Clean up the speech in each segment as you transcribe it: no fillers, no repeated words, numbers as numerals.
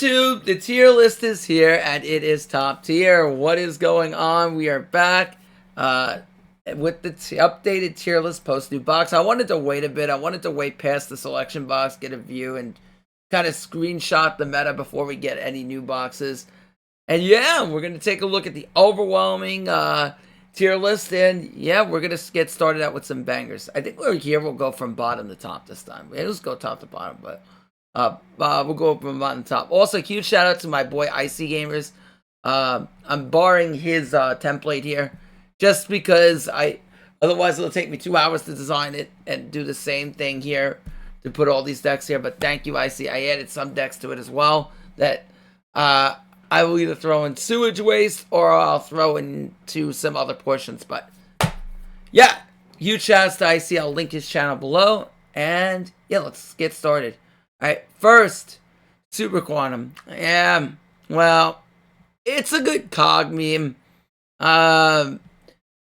YouTube, the tier list is here, and it is top tier. What is going on? We are back with the updated tier list post new box. I wanted to wait a bit. I wanted to wait past the selection box, get a view, and kind of screenshot the meta before we get any new boxes. And yeah, we're going to take a look at the overwhelming tier list, and yeah, we're going to get started out with some bangers. I think we'll go from bottom to top this time. Let's go top to bottom, but we'll go from bottom to top. Also, huge shout out to my boy Icy Gamers. I'm borrowing his template here just because otherwise it'll take me 2 hours to design it and do the same thing here to put all these decks here. But thank you, Icy. I added some decks to it as well that I will either throw in sewage waste or I'll throw into some other portions. But yeah, huge shout outs to Icy. I'll link his channel below. And yeah, let's get started. Alright, first, Super Quantum. Yeah, well, it's a good cog meme.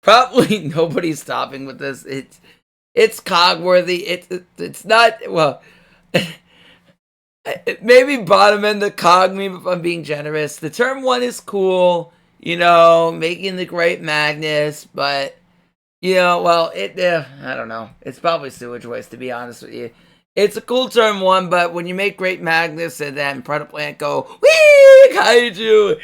Probably nobody's stopping with this. It's cog worthy. It's not, well, maybe bottom end the cog meme if I'm being generous. The turn 1 is cool, you know, making the Great Magnus, but, you know, well, I don't know. It's probably sewage waste, to be honest with you. It's a cool turn 1, but when you make Great Magnus and then Predaplant go, whee, kaiju,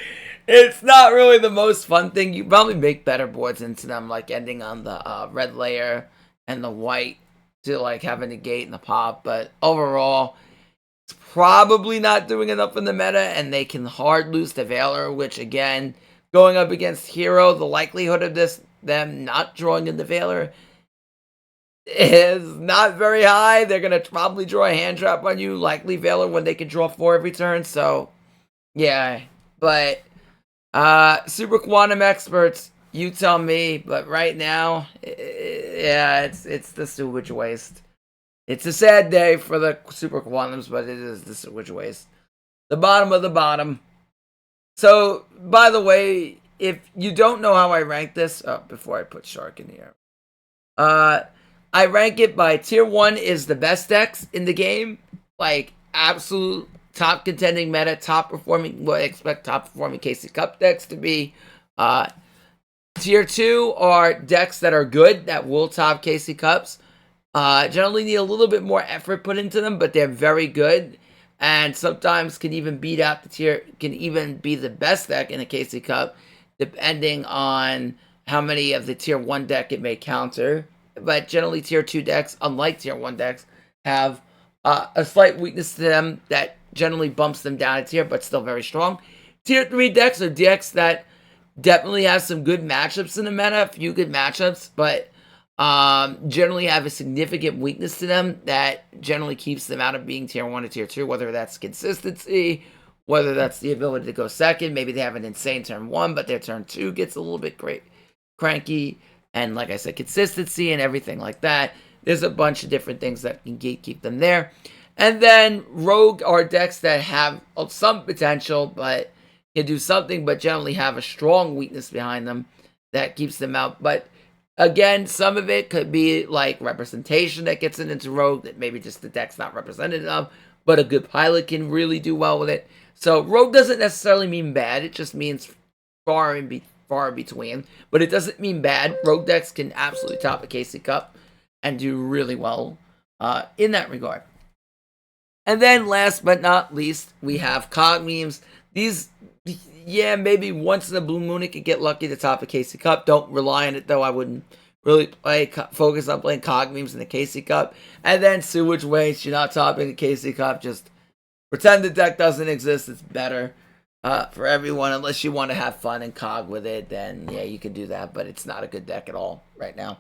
it's not really the most fun thing. You probably make better boards into them, like ending on the red layer and the white to like have a negate and the pop. But overall, it's probably not doing enough in the meta, and they can hard lose to Valor, which again, going up against Hero, the likelihood of them not drawing into Valor is not very high. They're going to probably draw a hand trap on you, likely Valor, when they can draw 4 every turn. So, yeah. But, Super Quantum experts, you tell me. But right now, yeah, it's the sewage waste. It's a sad day for the Super Quantums, but it is the sewage waste. The bottom of the bottom. So, by the way, if you don't know how I rank this, before I put Shark in here, I rank it by tier 1 is the best decks in the game. Like, absolute top contending meta, top performing, what I expect top performing KC Cup decks to be. Tier 2 are decks that are good, that will top KC Cups. Generally need a little bit more effort put into them, but they're very good. And sometimes can even beat out can even be the best deck in a KC Cup, depending on how many of the tier 1 deck it may counter. But generally, tier 2 decks, unlike tier 1 decks, have a slight weakness to them that generally bumps them down a tier, but still very strong. Tier 3 decks are decks that definitely have some good matchups in the meta, a few good matchups, but generally have a significant weakness to them that generally keeps them out of being tier 1 or tier 2, whether that's consistency, whether that's the ability to go second. Maybe they have an insane turn 1, but their turn 2 gets a little bit cranky. And like I said, consistency and everything like that. There's a bunch of different things that can keep them there. And then Rogue are decks that have some potential, but can do something, but generally have a strong weakness behind them that keeps them out. But again, some of it could be like representation that gets it into Rogue, that maybe just the deck's not represented enough, but a good pilot can really do well with it. So Rogue doesn't necessarily mean bad. It just means far in between, but it doesn't mean bad. Rogue decks can absolutely top a KC Cup and do really well in that regard. And then last but not least, we have cog memes. These, yeah, maybe once in a blue moon it could get lucky to top a KC Cup. Don't rely on it though. I wouldn't really focus on playing cog memes in the KC Cup. And then sewage waste, you're not topping a KC Cup. Just pretend the deck doesn't exist. It's better for everyone, unless you want to have fun and cog with it, then yeah, you can do that, but it's not a good deck at all right now.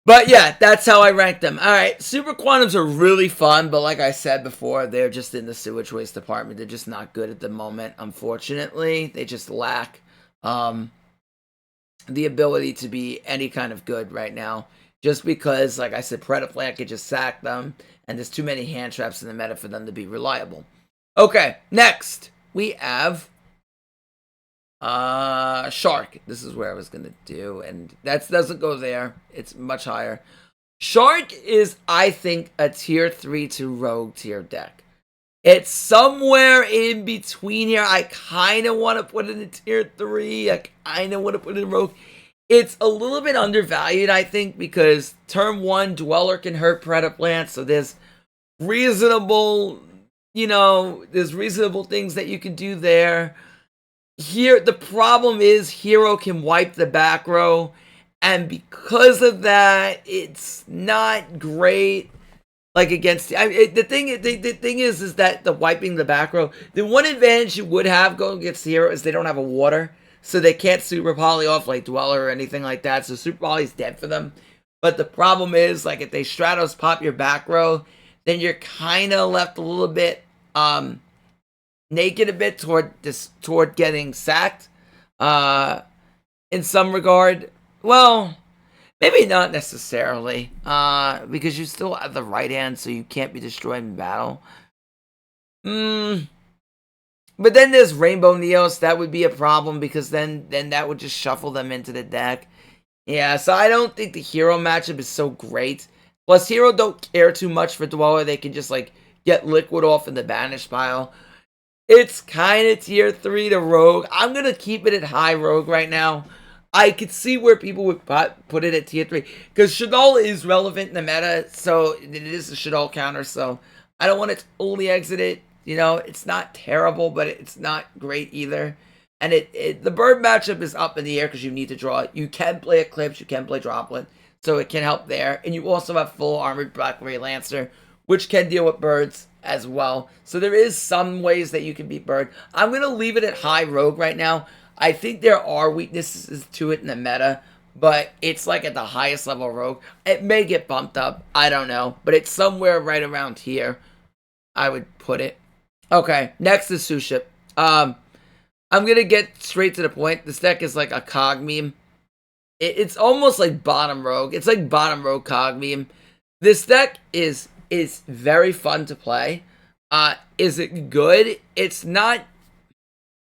But yeah, that's how I rank them. Alright, Super Quantums are really fun, but like I said before, they're just in the sewage waste department. They're just not good at the moment, unfortunately. They just lack the ability to be any kind of good right now, just because, like I said, Predaplant could just sack them, and there's too many hand traps in the meta for them to be reliable. Okay, next we have Shark. This is where I was gonna do, and that doesn't go there. It's much higher. Shark is, I think, a tier 3 to Rogue tier deck. It's somewhere in between here. I kind of want to put it in tier 3. I kind of want to put it in rogue. It's a little bit undervalued, I think, because turn 1, Dweller can hurt Predaplant, so there's reasonable, there's reasonable things that you can do there. Here, the problem is Hero can wipe the back row, and because of that, it's not great. Like against the thing is that the wiping the back row. The one advantage you would have going against Hero is they don't have a water, so they can't super poly off like Dweller or anything like that. So super poly's dead for them. But the problem is, like, if they Stratos pop your back row, then you're kind of left a little bit naked a bit toward getting sacked. In some regard, well. Maybe not necessarily, because you still have the right hand, so you can't be destroyed in battle. But then there's Rainbow Neos. That would be a problem, because then that would just shuffle them into the deck. Yeah, so I don't think the Hero matchup is so great. Plus, Hero don't care too much for Dweller. They can just, like, get Liquid off in the Banish pile. It's kind of tier 3 to Rogue. I'm going to keep it at high Rogue right now. I could see where people would put it at tier 3. Because Shaddoll is relevant in the meta. So it is a Shaddoll counter. So I don't want to totally exit it. It's not terrible, but it's not great either. And the bird matchup is up in the air because you need to draw it. You can play Eclipse. You can play Droplet. So it can help there. And you also have full Armored Blackberry Lancer, which can deal with birds as well. So there is some ways that you can beat bird. I'm going to leave it at high Rogue right now. I think there are weaknesses to it in the meta, but it's like at the highest level Rogue. It may get bumped up. I don't know. But it's somewhere right around here, I would put it. Okay, next is Suship. I'm going to get straight to the point. This deck is like a cog meme. It's almost like bottom Rogue. It's like bottom Rogue cog meme. This deck is very fun to play. Is it good? It's not.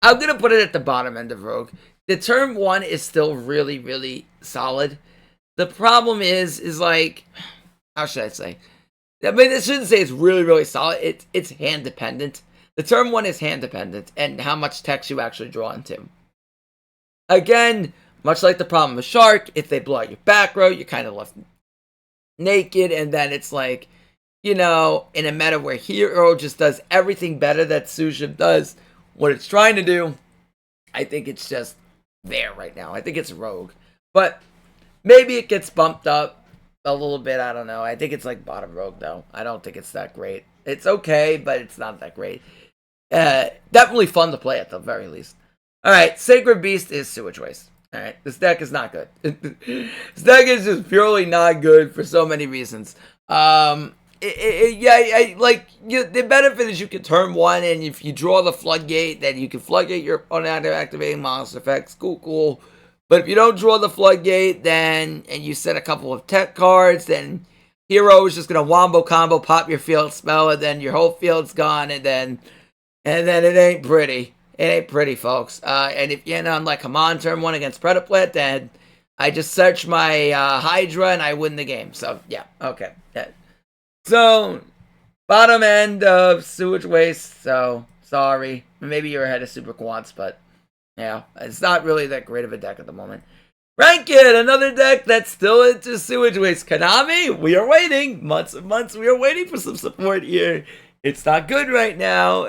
I'm going to put it at the bottom end of Rogue. The turn 1 is still really, really solid. The problem is like, how should I say? I mean, I shouldn't say it's really, really solid. It's hand dependent. The turn 1 is hand dependent and how much text you actually draw into. Again, much like the problem with Shark, if they blow out your back row, you're kind of left naked, and then it's like, in a meta where Hero just does everything better that Suship does, what it's trying to do, I think it's just there right now. I think it's Rogue. But maybe it gets bumped up a little bit. I don't know. I think it's like bottom Rogue, though. I don't think it's that great. It's okay, but it's not that great. Definitely fun to play at the very least. Alright, Sacred Beast is Sewage Waste. Alright, this deck is not good. This deck is just purely not good for so many reasons. The benefit is you can turn 1, and if you draw the Floodgate, then you can Floodgate your opponent activating monster effects. Cool. But if you don't draw the Floodgate, and you set a couple of tech cards, then Hero is just going to wombo combo, pop your field spell, and then your whole field's gone, and then it ain't pretty. It ain't pretty, folks. And if you end on like, come on, turn 1 against Predaplant, then I just search my Hydra and I win the game. So, yeah, okay. Yeah. So, bottom end of Sewage Waste, so, sorry. Maybe you're ahead of Super Quants, but, yeah, it's not really that great of a deck at the moment. Rank It, another deck that's still into Sewage Waste. Konami, we are waiting. Months and months, we are waiting for some support here. It's not good right now.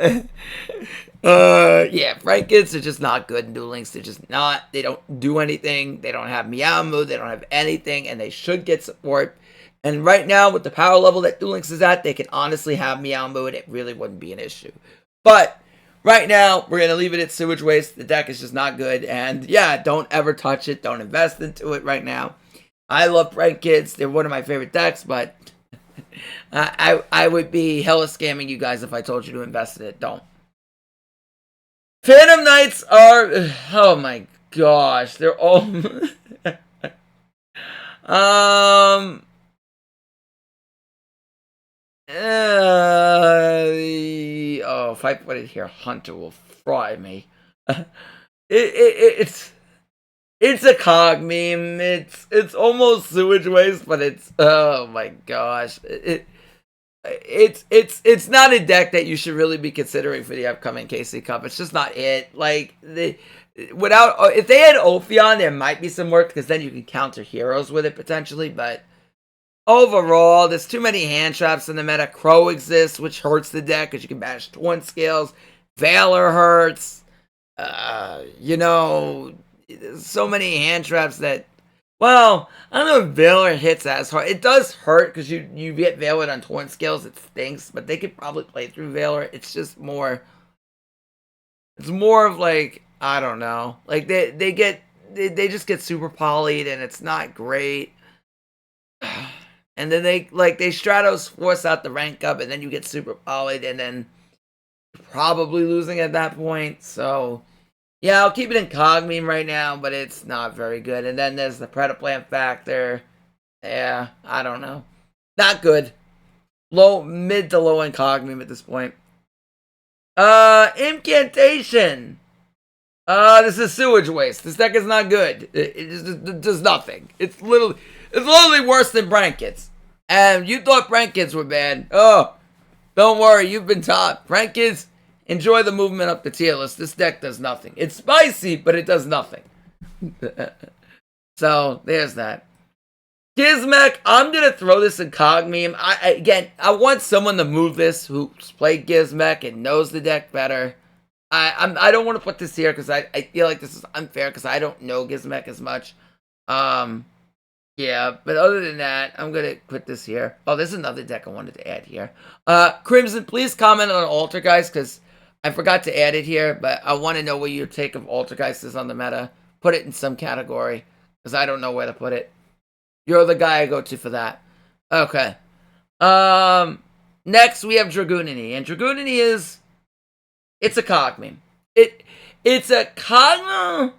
Frankets are just not good in Duel Links. They're just not. They don't do anything. They don't have Meowmoo. They don't have anything, and they should get support. And right now, with the power level that Duel Links is at, they can honestly have Meowmoo, and it really wouldn't be an issue. But right now, we're going to leave it at Sewage Waste. The deck is just not good. And yeah, don't ever touch it. Don't invest into it right now. I love Prank Kids. They're one of my favorite decks, but I would be hella scamming you guys if I told you to invest in it. Don't. Phantom Knights are, oh my gosh, they're all, if I put it here, Hunter will fry me. It's a cog meme. It's almost Sewage Waste, but it's, oh my gosh. It's not a deck that you should really be considering for the upcoming KC Cup. It's just not it. Like without if they had Ophion, there might be some work because then you can counter heroes with it potentially. But overall, there's too many hand traps in the meta. Crow exists, which hurts the deck because you can banish twin scales. Valor hurts. You know, so many hand traps that. Well, I don't know if Valor hits as hard. It does hurt because you get Valor on twin scales. It stinks, but they could probably play through Valor. It's just more. It's more of like I don't know. Like they just get super polyed and it's not great. And then they Stratos force out the rank up and then you get super polyed and then probably losing at that point. So yeah, I'll keep it in Cogmeme right now, but it's not very good. And then there's the Predaplant factor. Yeah, I don't know. Not good. Mid to low end Cogmeme at this point. Incantation. This is sewage waste. This deck is not good. It does nothing. It's literally worse than Brankets. And you thought Brankets were bad. Oh, don't worry, you've been taught. Brankets, enjoy the movement up the tier list. This deck does nothing. It's spicy, but it does nothing. So, there's that. Gizmek, I'm going to throw this in Cogmeme. I want someone to move this who's played Gizmek and knows the deck better. I don't want to put this here because I feel like this is unfair because I don't know Gizmek as much. Yeah, but other than that, I'm going to put this here. Oh, there's another deck I wanted to add here. Crimson, please comment on Altergeist because I forgot to add it here, but I want to know what your take of Altergeist is on the meta. Put it in some category because I don't know where to put it. You're the guy I go to for that. Okay. Next, we have Dragoonini. And Dragoonini it's a Cogmeme. It's a Cogmeme.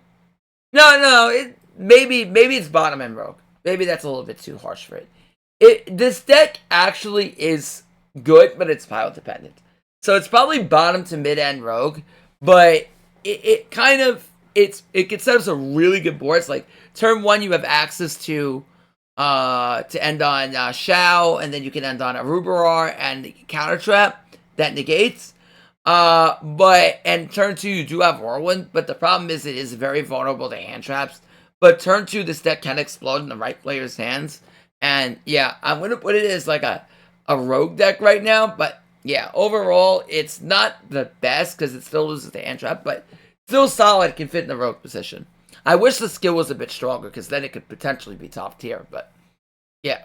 No. Maybe it's bottom end Rogue. Maybe that's a little bit too harsh for it. This deck actually is good, but it's pile dependent. So it's probably bottom to mid end Rogue, but it can set up some really good boards. Like turn 1, you have access to end on Shao, and then you can end on a Rubarar and counter trap that negates. And turn 2 you do have Whirlwind, but the problem is it is very vulnerable to hand traps. But turn 2, this deck can explode in the right player's hands. And yeah, I'm going to put it as like a rogue deck right now. But yeah, overall, it's not the best because it still loses the hand trap. But still solid, can fit in the rogue position. I wish the skill was a bit stronger because then it could potentially be top tier. But yeah.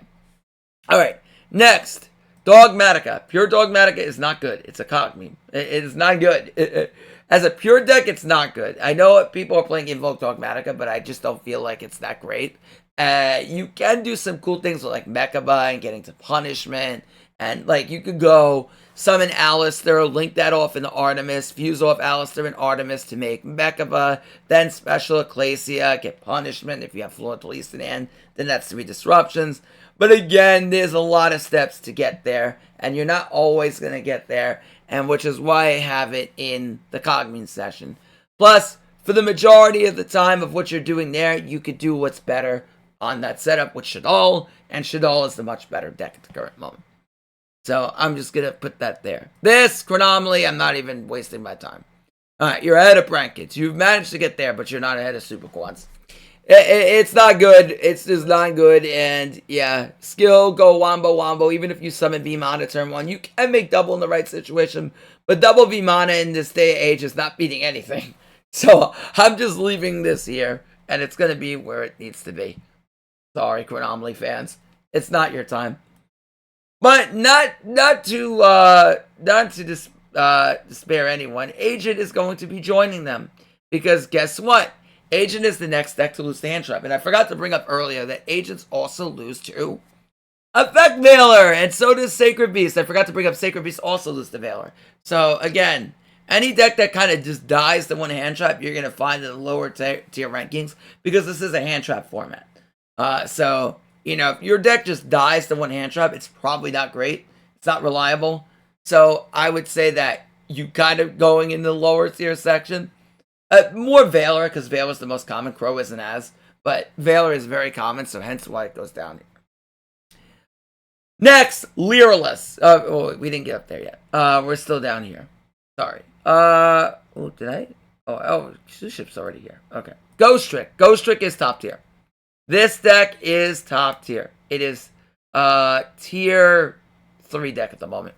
Alright, next. Dogmatica. Pure Dogmatica is not good. It's a Cogmeme. It is not good. As a pure deck, it's not good. I know people are playing Invoke Dogmatica, but I just don't feel like it's that great. You can do some cool things with like Mechaba and getting to punishment. And like you could go summon Alistair, link that off into Artemis, fuse off Alistair and Artemis to make Mechaba, then special Ecclesia, get punishment. If you have Fluent Least in hand, then that's 3 disruptions. But again, there's a lot of steps to get there, and you're not always going to get there, and which is why I have it in the Cogmeme session. Plus, for the majority of the time of what you're doing there, you could do what's better on that setup with Shaddoll, and Shaddoll is the much better deck at the current moment. So I'm just going to put that there. This, Chronomaly, I'm not even wasting my time. Alright, you're ahead of Brankets. You've managed to get there, but you're not ahead of Super Quants. It's not good. It's just not good. And yeah, skill, go wombo. Even if you summon V-Mana turn 1, you can make double in the right situation. But double V-Mana in this day and age is not beating anything. So I'm just leaving this here. And it's going to be where it needs to be. Sorry, Chronomaly fans. It's not your time. But not to despair anyone. Agent is going to be joining them. Because guess what? Agent is the next deck to lose to hand trap. And I forgot to bring up earlier that agents also lose to Effect Veiler. And so does Sacred Beast. I forgot to bring up Sacred Beast also lose to Veiler. So again, any deck that kind of just dies to one hand trap, you're going to find in the lower tier rankings. Because this is a hand trap format. So, you know, if your deck just dies to one hand trap, it's probably not great. It's not reliable. So I would say that you kind of going in the lower tier section. More Veiler, because Veiler is the most common. Crow isn't as. But Veiler is very common, so hence why it goes down here. Next, Leerless. Oh, we didn't get up there yet. We're still down here. Sorry. Oh, did I? Oh, the ship's already here. Okay. Ghost Trick. Ghost Trick is top tier. This deck is top tier. It is tier 3 deck at the moment.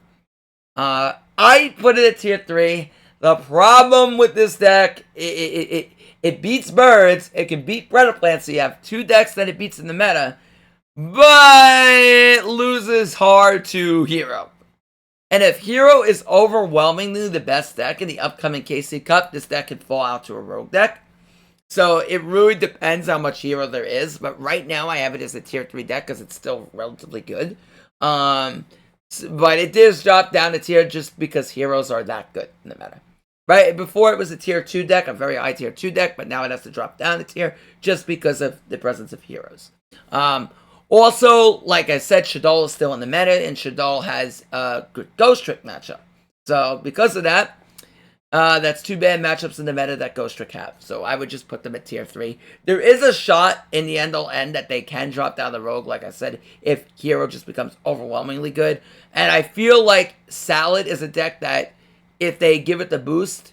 I put it at tier 3. The problem with this deck, it beats birds. It can beat Predaplant, so you have 2 decks that it beats in the meta. But it loses hard to Hero. And if Hero is overwhelmingly the best deck in the upcoming KC Cup, this deck could fall out to a Rogue deck. So it really depends how much Hero there is. But right now I have it as a tier 3 deck because it's still relatively good. But it does drop down to tier just because Heroes are that good in the meta. Right? Before it was a tier 2 deck, a very high tier 2 deck. But now it has to drop down to tier just because of the presence of Heroes. Also, like I said, Shaddoll is still in the meta, and Shaddoll has a good Ghost Trick matchup. So, because of that, that's 2 bad matchups in the meta that Ghost Trick have. So, I would just put them at tier 3. There is a shot in the end-all end that they can drop down the Rogue, like I said, if Hero just becomes overwhelmingly good. And I feel like Salad is a deck that, if they give it the boost,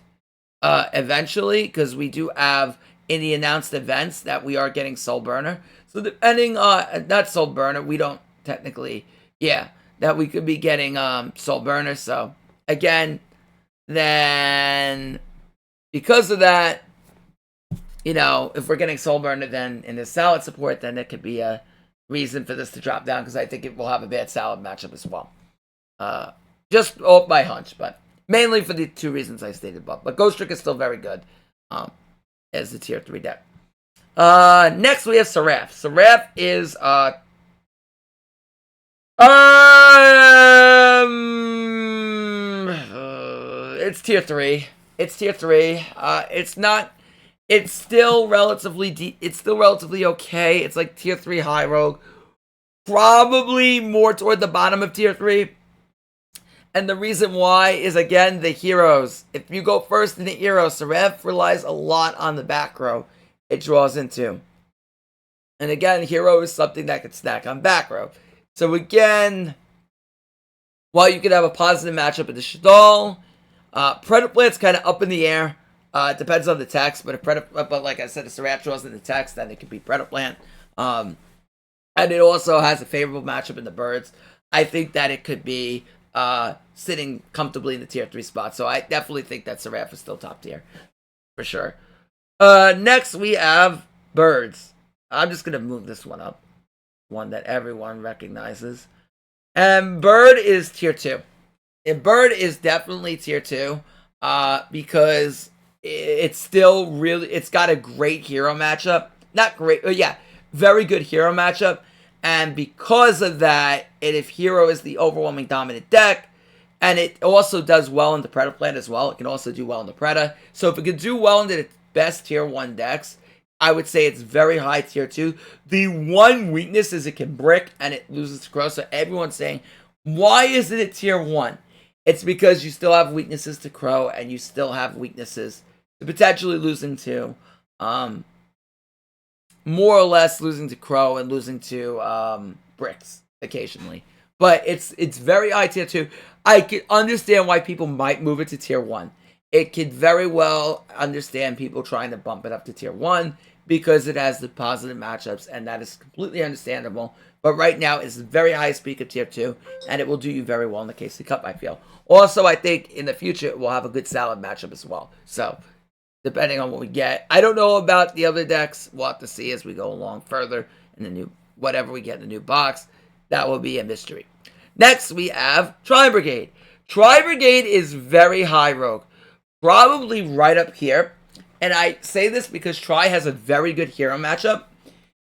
eventually, because we do have in the announced events that we are getting Soul Burner. So depending on, not Soul Burner, we don't technically, that we could be getting Soul Burner. So again, then because of that, if we're getting Soul Burner, then in the Salad support, then it could be a reason for this to drop down because I think it will have a bad Salad matchup as well. Just by hunch, but mainly for the 2 reasons I stated above. But Ghost Trick is still very good as the tier 3 deck. Next we have Seraph. Seraph is it's tier 3. It's tier 3. It's still relatively okay. It's like tier 3 high rogue. Probably more toward the bottom of tier 3. And the reason why is, again, the heroes. If you go first in the hero, Seraph relies a lot on the back row it draws into. And again, hero is something that could stack on back row. So again, while you could have a positive matchup with the Shaddoll, Predaplant's kind of up in the air. It depends on the text, but like I said, if Seraph draws in the text, then it could be Predaplant. And it also has a favorable matchup in the birds. I think that it could be sitting comfortably in the tier 3 spot. So I definitely think that Seraph is still top tier. For sure. Next we have birds. I'm just going to move this one up. One that everyone recognizes. And bird is tier 2. And bird is definitely tier 2. Because it's still really, it's got a great hero matchup. Not great, very good hero matchup. And because of that, if hero is the overwhelming dominant deck, and it also does well in the Predaplant as well. It can also do well in the Preda. So if it can do well in the best tier 1 decks, I would say it's very high tier 2. The one weakness is it can brick and it loses to Crow. So everyone's saying, why is it at tier 1? It's because you still have weaknesses to Crow and you still have weaknesses to potentially losing to, more or less losing to Crow and losing to bricks occasionally. But it's very high tier 2. I can understand why people might move it to tier 1. It could very well understand people trying to bump it up to tier 1 because it has the positive matchups, and that is completely understandable. But right now, it's the very highest peak of tier 2, and it will do you very well in the KC Cup, I feel. Also, I think in the future, it will have a good Salad matchup as well. So, depending on what we get. I don't know about the other decks. We'll have to see as we go along further in the new, whatever we get in the new box. That will be a mystery. Next, we have Tri-Brigade. Tri-Brigade is very high rogue. Probably right up here. And I say this because Tri has a very good hero matchup.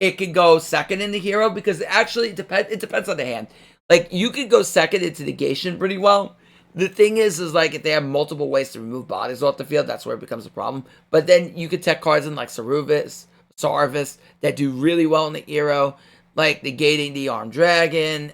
It could go second in the hero because it depends on the hand. Like, you could go second into negation pretty well. The thing is like, if they have multiple ways to remove bodies off the field, that's where it becomes a problem. But then you could tech cards in like Sarvis that do really well in the hero, like negating the Armed Dragon,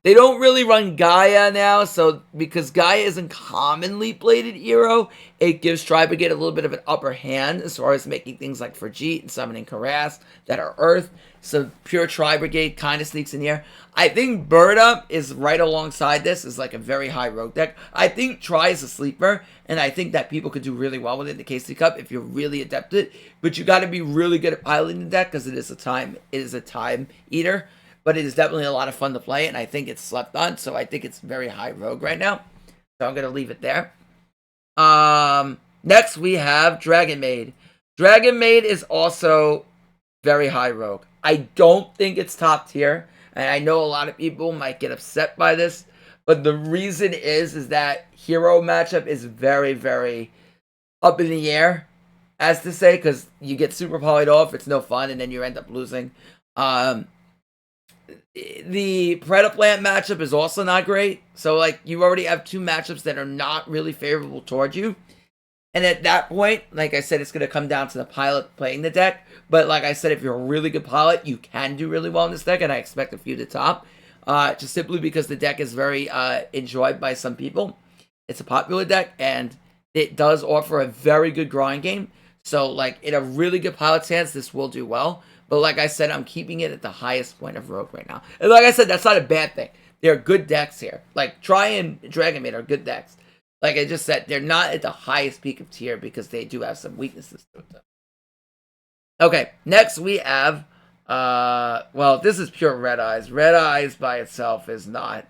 They don't really run Gaia now, so because Gaia isn't commonly played at Hero, it gives Tri Brigade a little bit of an upper hand as far as making things like Frigid and summoning Harass that are Earth. So pure Tri Brigade kind of sneaks in here. I think Bird Up is right alongside this, is like a very high rogue deck. I think Tri is a sleeper, and I think that people could do really well with it in the KC Cup if you're really adept at it. But you got to be really good at piloting the deck because it is a time eater. But it is definitely a lot of fun to play, and I think it's slept on, so I think it's very high rogue right now. So I'm going to leave it there. Next, we have Dragon Maid. Dragon Maid is also very high rogue. I don't think it's top tier, and I know a lot of people might get upset by this, but the reason is that hero matchup is very, very up in the air, as to say, because you get super polyed off, it's no fun, and then you end up losing. The Predaplant matchup is also not great. So, like, you already have two matchups that are not really favorable towards you. And at that point, like I said, it's going to come down to the pilot playing the deck. But like I said, if you're a really good pilot, you can do really well in this deck. And I expect a few to top. Just simply because the deck is very enjoyed by some people. It's a popular deck. And it does offer a very good grind game. So, like, in a really good pilot's hands, this will do well. But like I said, I'm keeping it at the highest point of rogue right now. And like I said, that's not a bad thing. There are good decks here. Like, Tri and Dragon Maid are good decks. Like I just said, they're not at the highest peak of tier because they do have some weaknesses to it. Okay, next we have, well, this is pure Red Eyes. Red Eyes by itself is not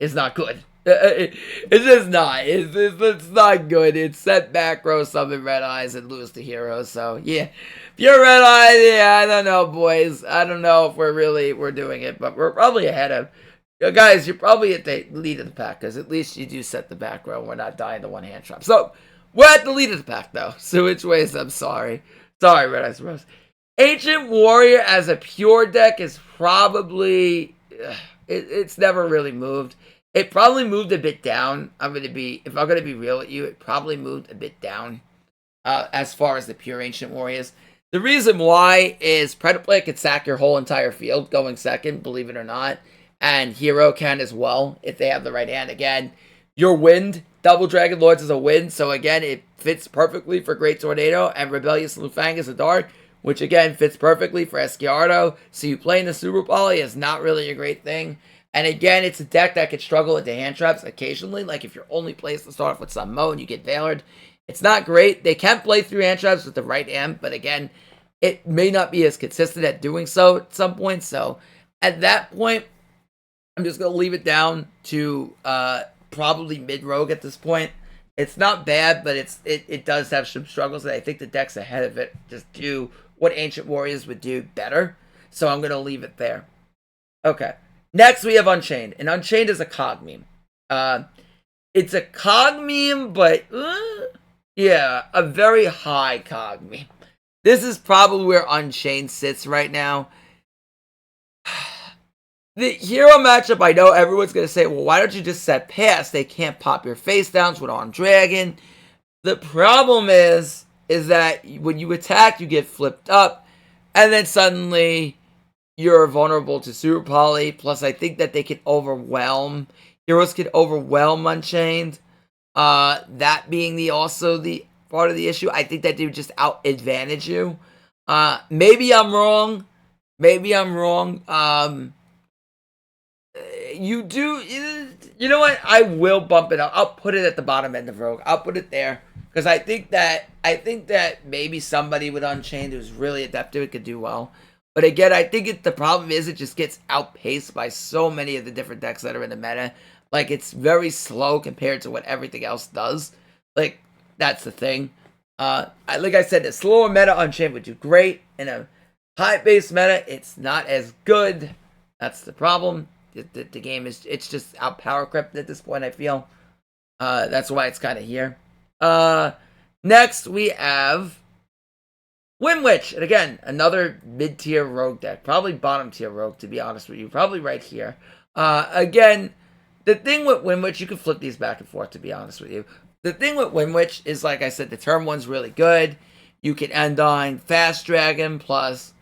good. It's just not. It's not good. It's set back row, summon Red Eyes, and lose to heroes. So, yeah. Pure Red Eyes, yeah, I don't know, boys. I don't know if we're doing it, but we're probably ahead of... Guys, you're probably at the lead of the pack, because at least you do set the back row and we're not dying to one-hand trap. So, we're at the lead of the pack, though. So, which ways, I'm sorry. Sorry, Red Eyes Rose. Ancient Warrior as a pure deck is probably... It's never really moved. It probably moved a bit down. If I'm going to be real with you, it probably moved a bit down as far as the pure Ancient Warriors. The reason why is Predaplant can sack your whole entire field going second, believe it or not. And Hero can as well, if they have the right hand. Again, your Wind, Double Dragon Lords is a Wind, so again, it fits perfectly for Great Tornado, and Rebellious Lufang is a Dark, which again, fits perfectly for Esquiardo. So you playing the Super Poly is not really a great thing. And again, it's a deck that could struggle into hand traps occasionally, like if your only place to start off with some Mo and you get Veilered. It's not great. They can play through hand traps with the right hand, but again, it may not be as consistent at doing so at some point. So at that point, I'm just going to leave it down to probably mid-rogue at this point. It's not bad, but it does have some struggles, and I think the deck's ahead of it just do what Ancient Warriors would do better. So I'm going to leave it there. Okay. Next, we have Unchained. And Unchained is a cog meme. It's a cog meme, but yeah, a very high cog meme. This is probably where Unchained sits right now. The hero matchup, I know everyone's going to say, well, why don't you just set pass? They can't pop your face downs with Armed Dragon. The problem is that when you attack, you get flipped up, and then suddenly you're vulnerable to Super Poly. Plus, I think that they can overwhelm. Heroes can overwhelm Unchained. That being also the part of the issue. I think that they would just out-advantage you. Maybe I'm wrong. You know what? I will bump it up. I'll put it at the bottom end of Rogue. I'll put it there because I think that maybe somebody with Unchained who's really adept to it could do well. But again, I think the problem is it just gets outpaced by so many of the different decks that are in the meta. Like, it's very slow compared to what everything else does. Like, that's the thing. Like I said, the slower meta Unchained would do great. In a high base meta, it's not as good. That's the problem. The game it's just out power crept at this point, I feel. That's why it's kind of here. Next, we have Windwitch. And again, another mid-tier rogue deck. Probably bottom-tier rogue, to be honest with you. Probably right here. Again, the thing with Windwitch, you can flip these back and forth, to be honest with you. The thing with Windwitch is, like I said, the turn one's really good. You can end on Fast Dragon plus,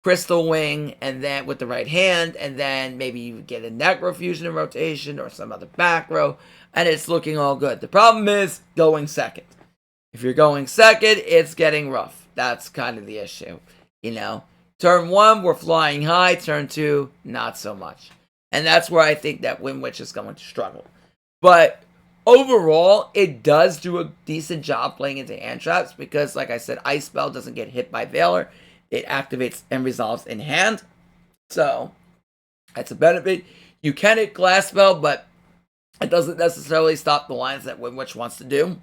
Crystal Wing, and then with the right hand, and then maybe you get a Necro Fusion in rotation or some other back row, and it's looking all good. The problem is going second. If you're going second, it's getting rough. That's kind of the issue, you know. Turn 1, we're flying high. Turn 2, not so much. And that's where I think that Windwitch is going to struggle. But overall, it does do a decent job playing into hand traps because, like I said, Ice Spell doesn't get hit by Veiler. It activates and resolves in hand. So, that's a benefit. You can hit Glass Spell, but it doesn't necessarily stop the lines that Windwitch wants to do.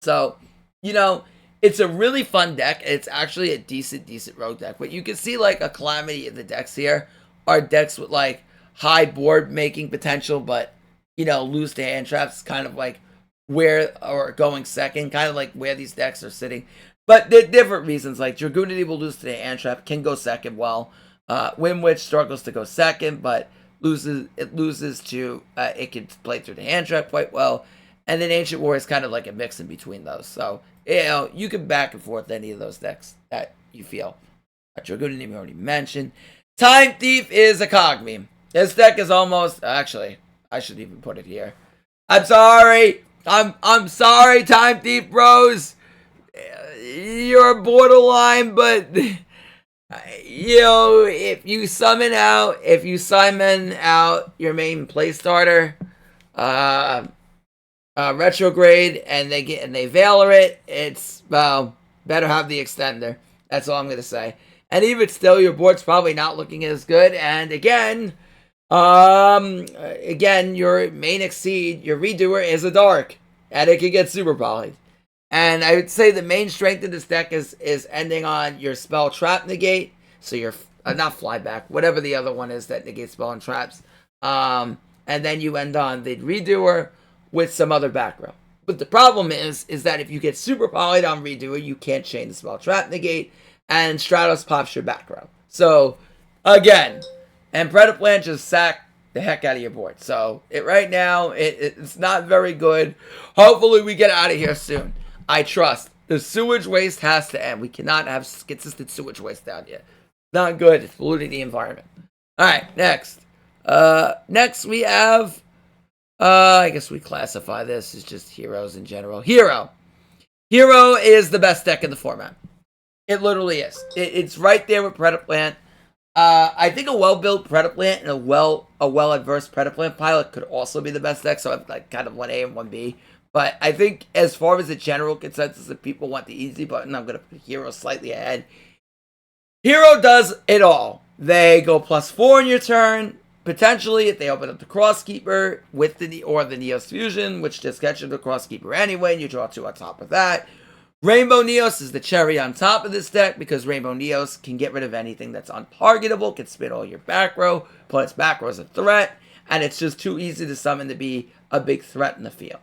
So, you know, it's a really fun deck. It's actually a decent rogue deck. But you can see, like, a calamity of the decks here are decks with, like, high board making potential, but, you know, lose to hand traps, kind of like where, or going second, kind of like where these decks are sitting. But there are different reasons, like Dragoonity will lose to the hand trap, can go second well. Windwitch struggles to go second, but it loses to, it can play through the hand trap quite well. And then Ancient War is kind of like a mix in between those. So, you know, you can back and forth any of those decks that you feel. Dragoonity we already mentioned. Time Thief is a cog meme. This deck is almost, actually, I should even put it here. I'm sorry. I'm sorry, Time Thief bros. You're borderline, but you know, if you summon out your main play starter, retrograde, and they Veiler it, it's, well, better have the extender. That's all I'm gonna say. And even still, your board's probably not looking as good. And again, your main Exceed, your Redoer is a dark, and it can get super polyed. And I would say the main strength of this deck is ending on your spell trap negate. So your not flyback, whatever the other one is that negates spell and traps. And then you end on the Redoer with some other back row. But the problem is that if you get super polyed on Redoer, you can't chain the spell trap negate, and Stratos pops your back row. So again, and Predaplant just sack the heck out of your board. So right now, it's not very good. Hopefully we get out of here soon. I trust. The sewage waste has to end. We cannot have consistent sewage waste down here. Not good. It's polluting the environment. Alright, next. Next we have, I guess we classify this as just heroes in general. Hero. Hero is the best deck in the format. It literally is. It's right there with Predaplant. I think a well-built Predaplant and a well-adverse Predaplant pilot could also be the best deck, so I'm like kind of 1A and 1B. But I think as far as the general consensus, if people want the easy button, I'm going to put Hero slightly ahead. Hero does it all. They go +4 on your turn. Potentially, if they open up the Crosskeeper with the Neos Fusion, which just catches the Crosskeeper anyway, and you draw 2 on top of that. Rainbow Neos is the cherry on top of this deck because Rainbow Neos can get rid of anything that's untargetable, can spin all your back row, put its back row as a threat, and it's just too easy to summon to be a big threat in the field.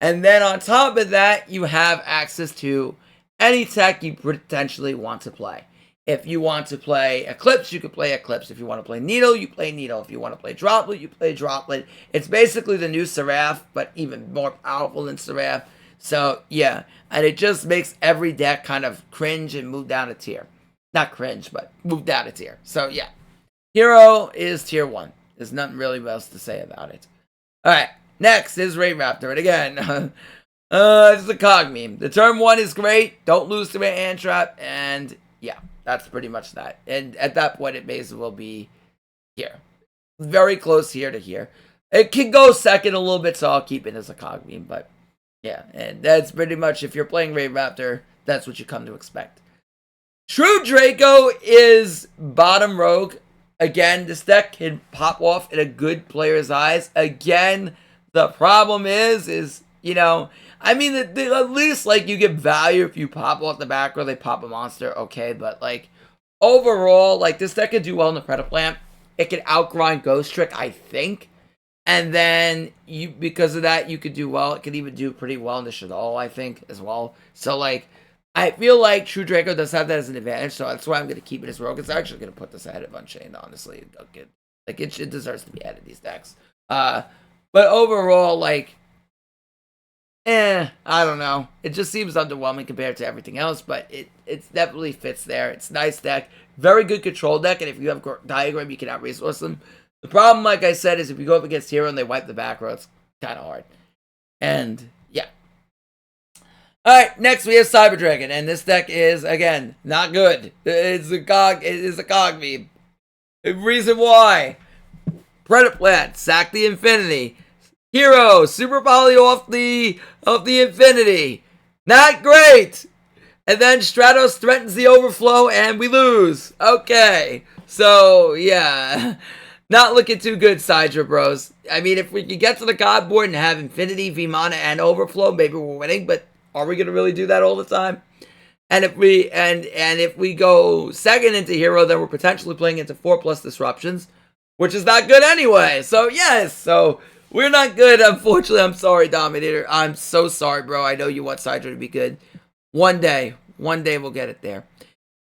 And then on top of that, you have access to any tech you potentially want to play. If you want to play Eclipse, you can play Eclipse. If you want to play Needle, you play Needle. If you want to play Droplet, you play Droplet. It's basically the new Seraph, but even more powerful than Seraph. So, yeah. And it just makes every deck kind of cringe and move down a tier. Not cringe, but move down a tier. So, yeah. Hero is tier 1. There's nothing really else to say about it. Alright. Next is Raid Raptor. And again, this is a cog meme. The turn 1 is great. Don't lose to a hand trap. And, yeah. That's pretty much that. And at that point, it may as well be here. Very close here to here. It can go second a little bit, so I'll keep it as a cog meme. But, yeah. And that's pretty much, if you're playing Raid Raptor, that's what you come to expect. True Draco is bottom rogue. Again, this deck can pop off in a good player's eyes. Again, the problem is you know, I mean, at least, like, you get value if you pop off the back row, they pop a monster, okay, but, like, overall, like, this deck could do well in the Predaplant. It could outgrind Ghost Trick, I think, and then, because of that, you could do well. It could even do pretty well in the Shadow, I think, as well. So, like, I feel like True Draco does have that as an advantage, so that's why I'm going to keep it as rogue. It's actually going to put this ahead of Unchained, honestly. Like, it deserves to be ahead of these decks. But overall, like, I don't know. It just seems underwhelming compared to everything else, but it definitely fits there. It's a nice deck. Very good control deck, and if you have Diagram, you can out-resource them. The problem, like I said, is if you go up against Hero and they wipe the back row, it's kind of hard. And, yeah. Alright, next we have Cyber Dragon, and this deck is, again, not good. It is a cog meme. The reason why. Predaplant, sack the Infinity. Hero, Super Poly off the Infinity. Not great! And then Stratos threatens the overflow and we lose. Okay. So, yeah. Not looking too good, Sidra Bros. I mean, if we can get to the God board and have Infinity, V-Mana, and Overflow, maybe we're winning, but are we going to really do that all the time? And if we if we go second into Hero, then we're potentially playing into 4+ disruptions, which is not good anyway. So, yes. So, we're not good, unfortunately. I'm sorry, Dominator. I'm so sorry, bro. I know you want Sidra to be good. One day we'll get it there.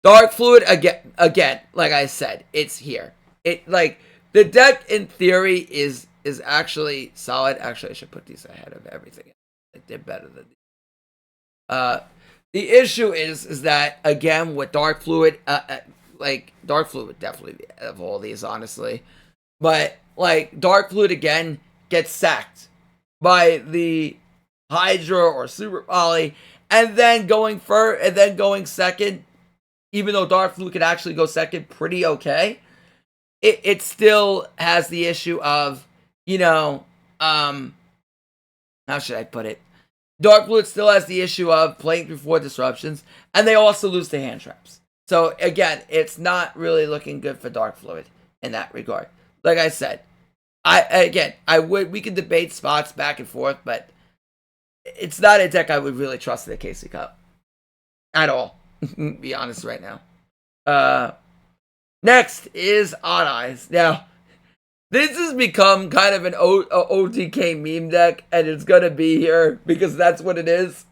Dark Fluid, again, like I said, it's here. The deck in theory is actually solid. Actually, I should put these ahead of everything. They're better than these. The issue is that, again, with Dark Fluid, Dark Fluid definitely of all these, honestly. But, Dark Fluid, again, gets sacked by the Hydra or Super Poly. And then going second, even though Dark Fluid could actually go second pretty okay, it still has the issue of, how should I put it? Dark Fluid still has the issue of playing through 4 disruptions, and they also lose to hand traps. So again, it's not really looking good for Dark Fluid in that regard. Like I said, we could debate spots back and forth, but it's not a deck I would really trust in the KC Cup. At all. Be honest right now. Next is Odd Eyes. Now, this has become kind of an OTK meme deck, and it's going to be here because that's what it is.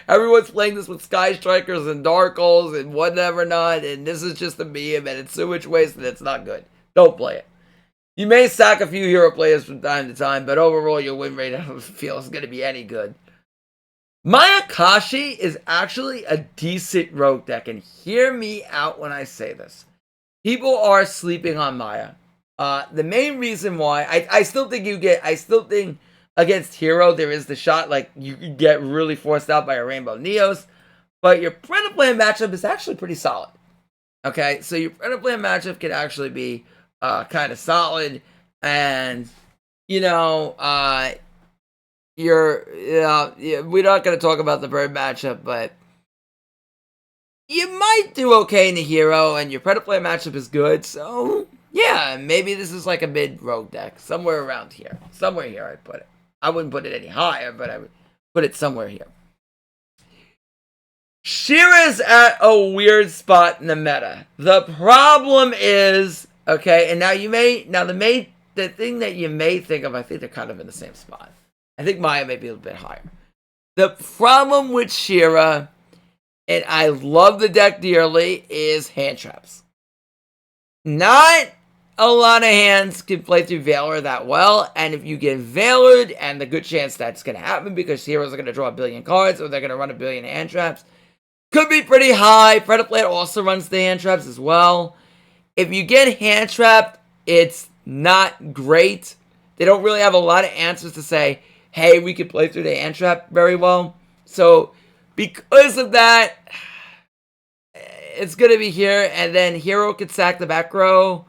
Everyone's playing this with Sky Strikers and Dark Holes and whatever not, and this is just a meme, and it's sewage waste, and it's not good. Don't play it. You may sack a few hero players from time to time, but overall your win rate, I don't feel is going to be any good. Mayakashi is actually a decent rogue deck, and hear me out when I say this. People are sleeping on Maya. The main reason why, I still think against Hero there is the shot, you could get really forced out by a Rainbow Neos, but your Predaplant matchup is actually pretty solid. Okay, so your Predaplant matchup can actually be kind of solid, and, we're not going to talk about the Bird matchup, but you might do okay in the Hero, and your Predaplant matchup is good, so yeah, maybe this is like a mid-rogue deck, somewhere around here. Somewhere here I'd put it. I wouldn't put it any higher, but I would put it somewhere here. Shira's at a weird spot in the meta. The problem is, okay, and now the thing that you may think of, I think they're kind of in the same spot. I think Maya may be a little bit higher. The problem with Shira, and I love the deck dearly, is hand traps. Not a lot of hands can play through Valor that well, and if you get Valored, and the good chance that's going to happen because heroes are going to draw a billion cards, or they're going to run a billion hand traps, could be pretty high. Predaplant also runs the hand traps as well. If you get hand trapped, it's not great. They don't really have a lot of answers to say, hey, we could play through the hand trap very well. So, because of that, it's going to be here, and then Hero could sack the back row.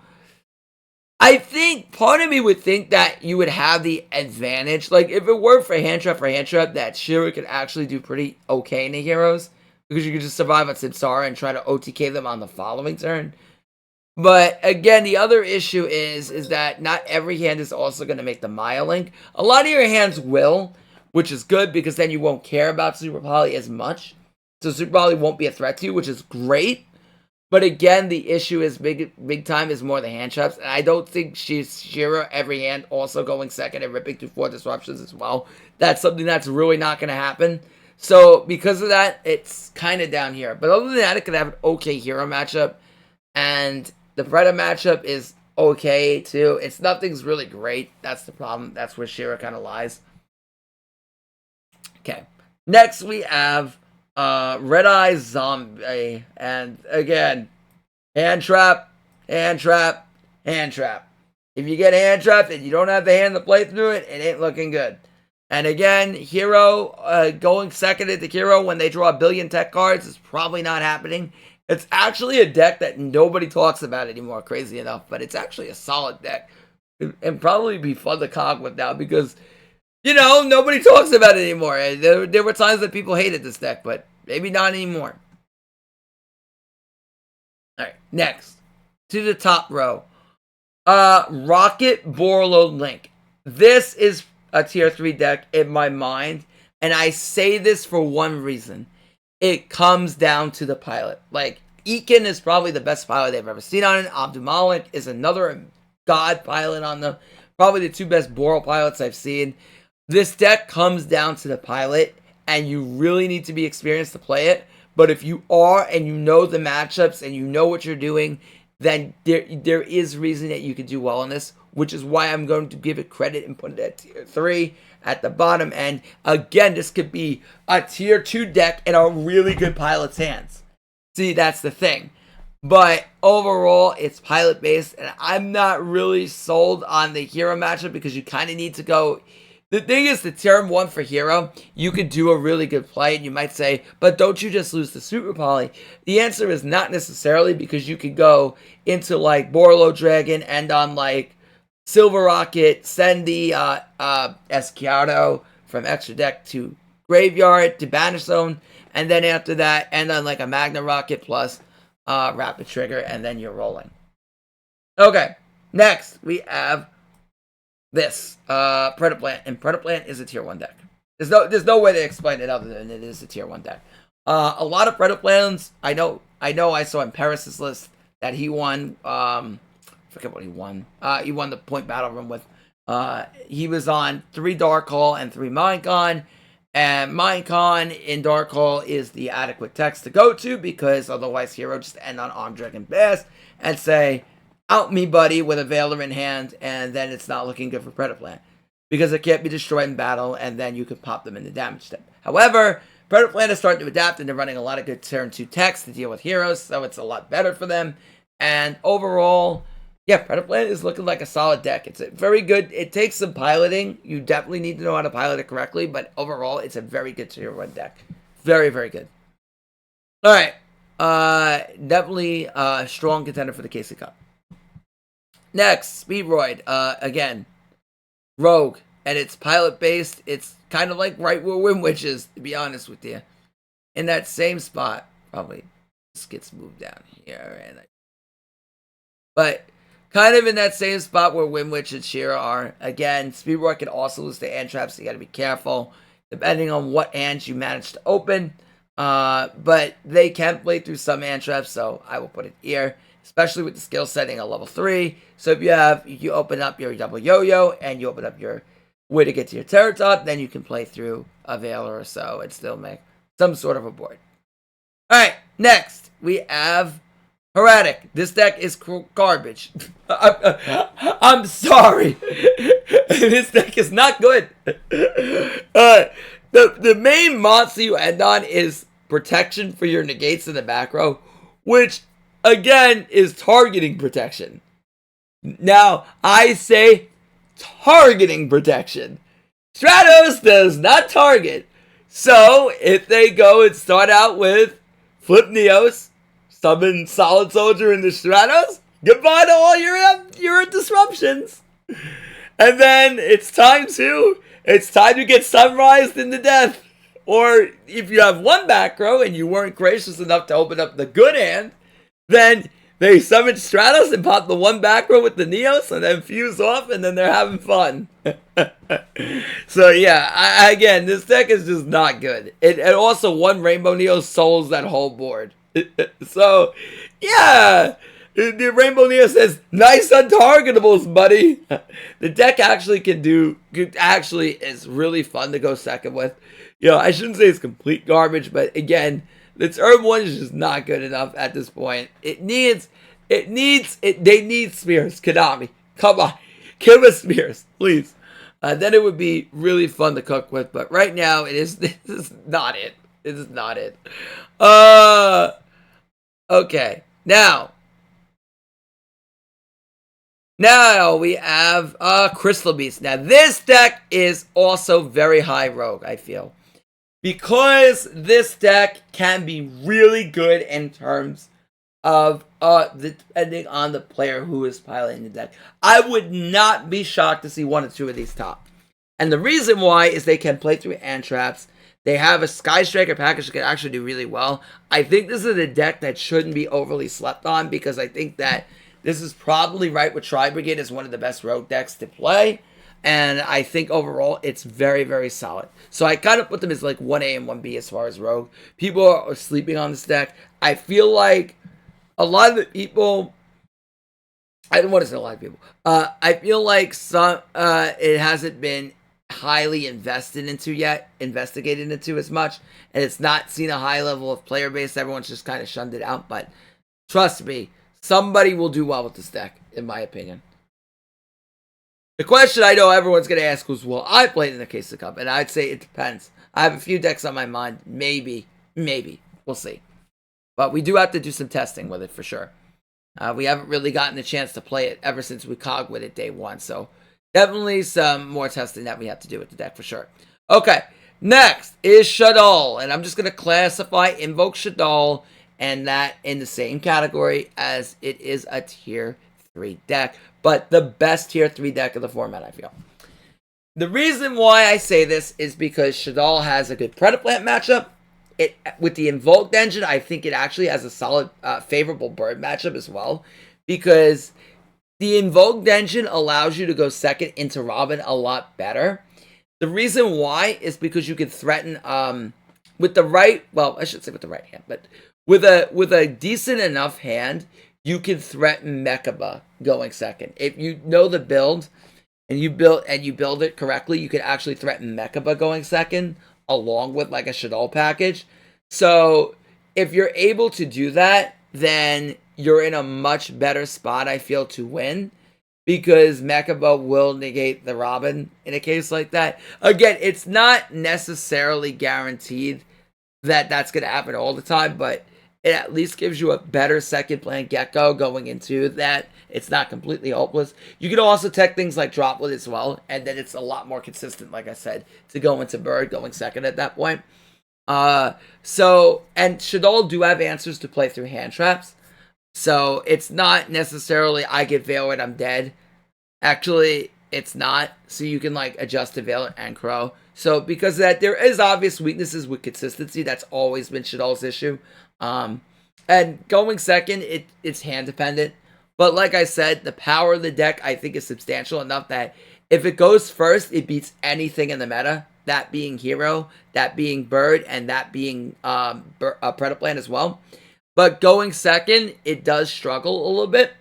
I think, part of me would think that you would have the advantage. If it were for hand trap, that Shira could actually do pretty okay in the Heroes, because you could just survive on Samsara and try to OTK them on the following turn. But, again, the other issue is that not every hand is also going to make the Maya link. A lot of your hands will, which is good, because then you won't care about Super Poly as much. So Super Poly won't be a threat to you, which is great. But, again, the issue is big time is more the hand traps. And I don't think she's Shira every hand also going second and ripping through 4 disruptions as well. That's something that's really not going to happen. So, because of that, it's kind of down here. But other than that, it could have an okay Hero matchup. And the Preda matchup is okay, too. Nothing's really great. That's the problem. That's where Shira kind of lies. Okay. Next, we have Red Eye Zombie. And, again, Hand trap, hand trap, hand trap. If you get hand trapped and you don't have the hand to play through it, it ain't looking good. And again, hero, going second into hero when they draw 1 billion tech cards is probably not happening. It's actually a deck that nobody talks about anymore, crazy enough, but it's actually a solid deck. And probably be fun to cog with now because, nobody talks about it anymore. There were times that people hated this deck, but maybe not anymore. Alright, next. To the top row. Rocket Duel Link. This is a tier 3 deck in my mind, and I say this for one reason. It comes down to the pilot. Like, Ekin is probably the best pilot they've ever seen on it. Abdumalik is another god pilot on them. Probably the 2 best Boral pilots I've seen. This deck comes down to the pilot, and you really need to be experienced to play it. But if you are, and you know the matchups, and you know what you're doing, then there is reason that you could do well on this, which is why I'm going to give it credit and put it at tier 3 at the bottom end. Again, this could be a tier 2 deck in a really good pilot's hands. See, that's the thing. But overall, it's pilot based, and I'm not really sold on the hero matchup because you kind of need to go. The thing is, the turn 1 for hero, you could do a really good play, and you might say, but don't you just lose the Super Poly? The answer is not necessarily, because you could go into like Borlo Dragon, end on like Silver Rocket, send the Esquiado from extra deck to graveyard to Banish Zone, and then after that, end on like a Magna Rocket plus Rapid Trigger, and then you're rolling. Okay, next we have this Predaplant, and Predaplant is a tier 1 deck. There's no way to explain it other than it is a tier 1 deck. A lot of Predaplants, I know I saw in Paris' list that he won, I forget what he won. He won the point battle room with. He was on 3 Dark Hole and 3 Minecon, and Minecon in Dark Hole is the adequate text to go to, because otherwise hero just end on Armed Dragon Bass and say, out me buddy, with a Veiler in hand, and then it's not looking good for Predaplant, because it can't be destroyed in battle, and then you can pop them in the damage step. However, Predaplant is starting to adapt, and they're running a lot of good turn 2 text to deal with heroes, so it's a lot better for them. And overall, yeah, Predaplant is looking like a solid deck. It's a very good. It takes some piloting. You definitely need to know how to pilot it correctly, but overall, it's a very good tier 1 deck. Very, very good. All right. Definitely a strong contender for the KC Cup. Next, Speedroid. Again, Rogue, and it's pilot based. It's kind of like right where Wimwitch is, to be honest with you. In that same spot, probably this gets moved down here, but kind of in that same spot where Wimwitch and Shira are. Again, Speedroid can also lose to hand traps, so you got to be careful depending on what hands you manage to open. But they can play through some hand traps, so I will put it here, especially with the skill setting at level 3. So if you open up your double yo-yo and you open up your way to get to your Terror Top, then you can play through a Veiler or so and still make some sort of a board. Alright, next we have Heretic. This deck is garbage. I'm sorry. This deck is not good. The main monster you end on is protection for your negates in the back row, which again is targeting protection. Now, I say targeting protection. Stratos does not target. So, if they go and start out with Flip Neos, summon Solid Soldier in the Stratos, goodbye to all your disruptions. And then it's time to get Sunrised into death. Or if you have one back row and you weren't gracious enough to open up the good hand, then they summon Stratos and pop the one back row with the Neos and then fuse off, and then they're having fun. So yeah, again, this deck is just not good. And also one Rainbow Neo souls that whole board. So yeah, the Rainbow Neo says, nice untargetables, buddy. The deck actually is really fun to go second with. I shouldn't say it's complete garbage, but again, the turn 1 is just not good enough at this point. They need Spears. Konami, come on, give us Spears, please. Then it would be really fun to cook with, but right now this is not it. It is not it. Okay, now Now we have Crystal Beast. Now this deck is also very high rogue, I feel. Because this deck can be really good in terms of depending on the player who is piloting the deck. I would not be shocked to see one or two of these top. And the reason why is they can play through hand traps. They have a Sky Striker package that can actually do really well. I think this is a deck that shouldn't be overly slept on because I think that this is probably right with Tri-Brigade as one of the best rogue decks to play. And I think overall it's very, very solid. So I kind of put them as like 1A and 1B as far as rogue. People are sleeping on this deck. I feel like a lot of the people... I don't want to say a lot of people. I feel like some it hasn't been highly investigated into as much, and it's not seen a high level of player base. Everyone's just kind of shunned it out, but trust me, somebody will do well with this deck, in my opinion. The question I know everyone's going to ask was, will I play it in the case of Cup? And I'd say it depends. I have a few decks on my mind. Maybe. We'll see. But we do have to do some testing with it for sure. We haven't really gotten the chance to play it ever since we cogged with it day one. So definitely some more testing that we have to do with the deck for sure. Okay, next is Shaddoll. And I'm just going to classify Invoke Shaddoll and that in the same category as it is a tier 3 deck. But the best tier 3 deck of the format, I feel. The reason why I say this is because Shaddoll has a good Predaplant matchup. With the Invoked engine, I think it actually has a solid, favorable bird matchup as well. Because the Invoked engine allows you to go second into Robin a lot better. The reason why is because you can threaten, with the right, well, I should say with the right hand, but with a decent enough hand, you can threaten Mechaba going second. If you know the build, and you build it correctly, you can actually threaten Mechaba going second, along with like a Shaddoll package. So if you're able to do that, then you're in a much better spot, I feel, to win. Because Mechaba will negate the Robin in a case like that. Again, it's not necessarily guaranteed that that's going to happen all the time, but it at least gives you a better second plan Gecko going into that. It's not completely hopeless. You can also tech things like Droplet as well, and then it's a lot more consistent, like I said, to go into Bird going second at that point. And Shaddoll do have answers to play through hand traps. So it's not necessarily I get Veiled, I'm dead. Actually, it's not. So you can like adjust to Veiled and Crow. So because of that, there is obvious weaknesses with consistency. That's always been Shaddoll's issue. And going second, it's hand dependent. But like I said, the power of the deck I think is substantial enough that if it goes first, it beats anything in the meta. That being Hero, that being Bird, and that being Predaplant as well. But going second, it does struggle a little bit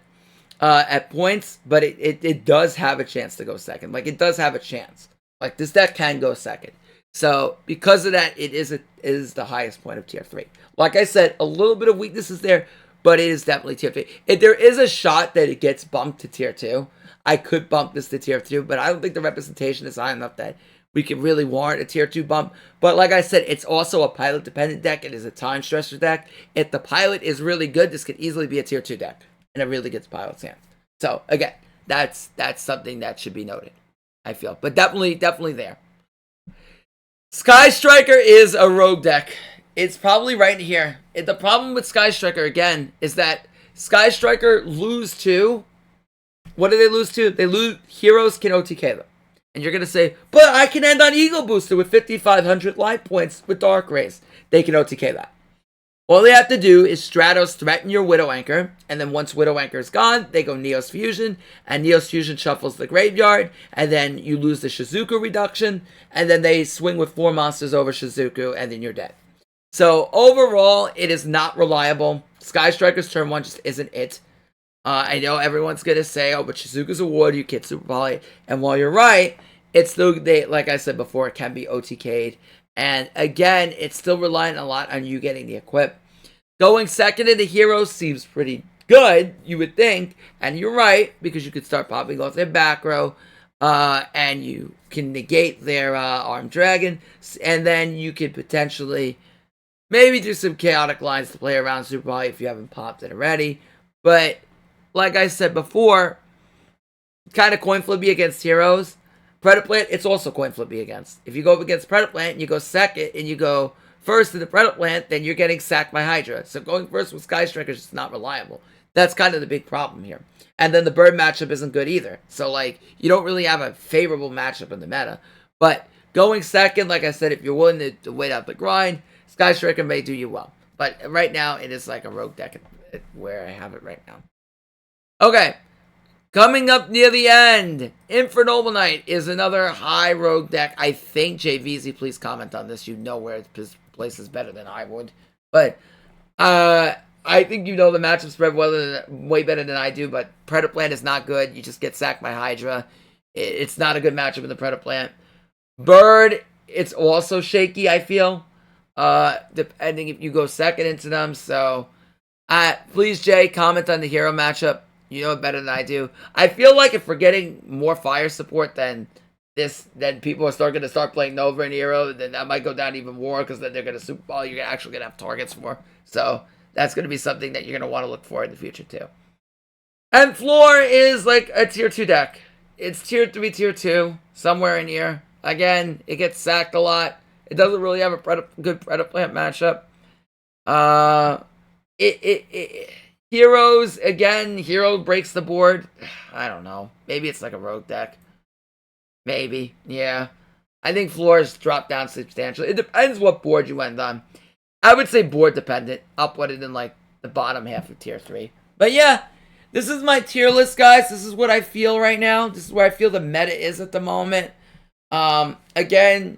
at points, but it does have a chance to go second. Like, it does have a chance. Like, this deck can go second. So, because of that, it is the highest point of tier 3. Like I said, a little bit of weaknesses there, but it is definitely tier 3. If there is a shot that it gets bumped to tier 2, I could bump this to tier 2, but I don't think the representation is high enough that we can really warrant a tier 2 bump. But like I said, it's also a pilot-dependent deck. It is a time stressor deck. If the pilot is really good, this could easily be a tier 2 deck. And it really gets pilot's hands. So, again, that's something that should be noted, I feel. But definitely there. Sky Striker is a rogue deck. It's probably right here. The problem with Sky Striker, again, is that Sky Striker lose to... What do they lose to? They lose... Heroes can OTK them. And you're going to say, but I can end on Eagle Booster with 5,500 life points with Dark Rays. They can OTK that. All they have to do is Stratos threaten your Widow Anchor, and then once Widow Anchor is gone, they go Neos Fusion, and Neos Fusion shuffles the graveyard, and then you lose the Shizuku reduction, and then they swing with 4 monsters over Shizuku, and then you're dead. So overall, it is not reliable. Sky Striker's turn 1 just isn't it. I know everyone's going to say, oh, but Shizuku's a ward, you can't Super Poly. And while you're right, it's still, like I said before, it can be OTK'd. And again, it's still relying a lot on you getting the equip. Going second into Heroes seems pretty good, you would think. And you're right, because you could start popping off their back row. And you can negate their Armed Dragon. And then you could potentially maybe do some chaotic lines to play around Super Poly if you haven't popped it already. But like I said before, kind of coin flippy against heroes. Predaplant, it's also coin flippy against. If you go up against Predaplant and you go second and you go first in the Predaplant, then you're getting sacked by Hydra. So going first with Sky Striker is just not reliable. That's kind of the big problem here. And then the bird matchup isn't good either. So, like, you don't really have a favorable matchup in the meta. But going second, like I said, if you're willing to wait out the grind, Sky Striker may do you well. But right now, it is like a rogue deck where I have it right now. Okay. Coming up near the end, Infernal Knight is another high rogue deck. I think, JVZ, please comment on this. You know where his place is better than I would. But, I think you know the matchup spread way better than I do, but Predaplant is not good. You just get sacked by Hydra. It's not a good matchup in the Predaplant. Bird, it's also shaky, I feel, depending if you go second into them. So, please, Jay, comment on the hero matchup. You know it better than I do. I feel like if we're getting more fire support than this, then people are going to start playing Nova and Hero, then that might go down even more, because then they're going to Super Ball. You're actually going to have targets for. So, that's going to be something that you're going to want to look for in the future, too. And Floor is like a tier 2 deck. It's tier 3, tier 2, somewhere in here. Again, it gets sacked a lot. It doesn't really have a good Predaplant matchup. Heroes, again, Hero breaks the board. I don't know. Maybe it's like a rogue deck. Maybe, yeah. I think Floor's dropped down substantially. It depends what board you end on. I would say board dependent. I'll put it in like the bottom half of tier 3. But yeah, this is my tier list, guys. This is what I feel right now. This is where I feel the meta is at the moment. Again,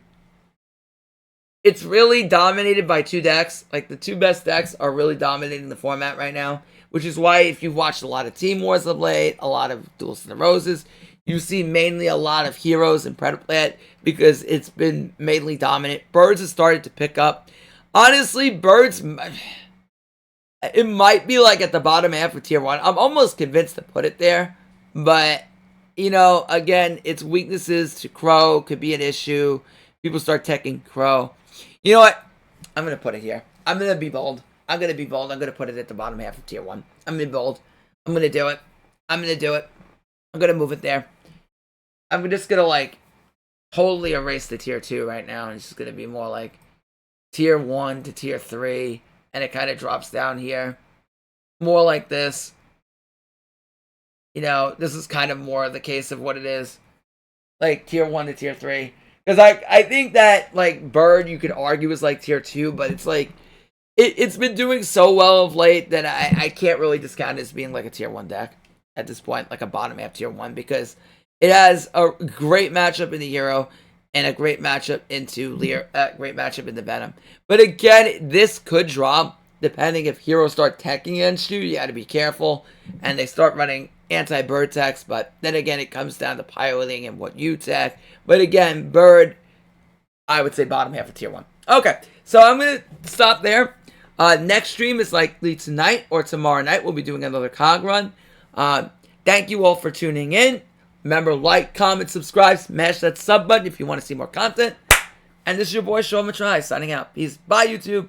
it's really dominated by 2 decks. Like, the 2 best decks are really dominating the format right now, which is why if you've watched a lot of Team Wars of late, a lot of Duels in the Roses, you see mainly a lot of Heroes and Predaplant because it's been mainly dominant. Birds has started to pick up. Honestly, Birds, it might be like at the bottom half of tier 1. I'm almost convinced to put it there. But, you know, again, its weaknesses to Crow could be an issue. People start teching Crow. You know what? I'm going to put it here. I'm going to be bold. I'm going to put it at the bottom half of tier 1. I'm going to be bold. I'm going to do it. I'm going to move it there. I'm just going to, like, totally erase the tier 2 right now. It's just going to be more like tier 1 to tier 3, and it kind of drops down here. More like this. You know, this is kind of more the case of what it is. Like, tier 1 to tier 3. Because I think that, like, Bird, you could argue is like tier 2, but it's like, it's been doing so well of late that I can't really discount it as being like a tier 1 deck at this point, like a bottom half tier 1, because it has a great matchup in the Hero, and a great matchup into the Venom. But again, this could drop depending if heroes start teching against you. You got to be careful, and they start running anti-bird techs. But then again, it comes down to piloting and what you tech. But again, Bird, I would say bottom half of tier 1. Okay, so I'm gonna stop there. Next stream is likely tonight or tomorrow night. We'll be doing another COG run. Thank you all for tuning in. Remember, like, comment, subscribe, smash that sub button if you want to see more content. And this is your boy, Sean Matrai, signing out. Peace. Bye, YouTube.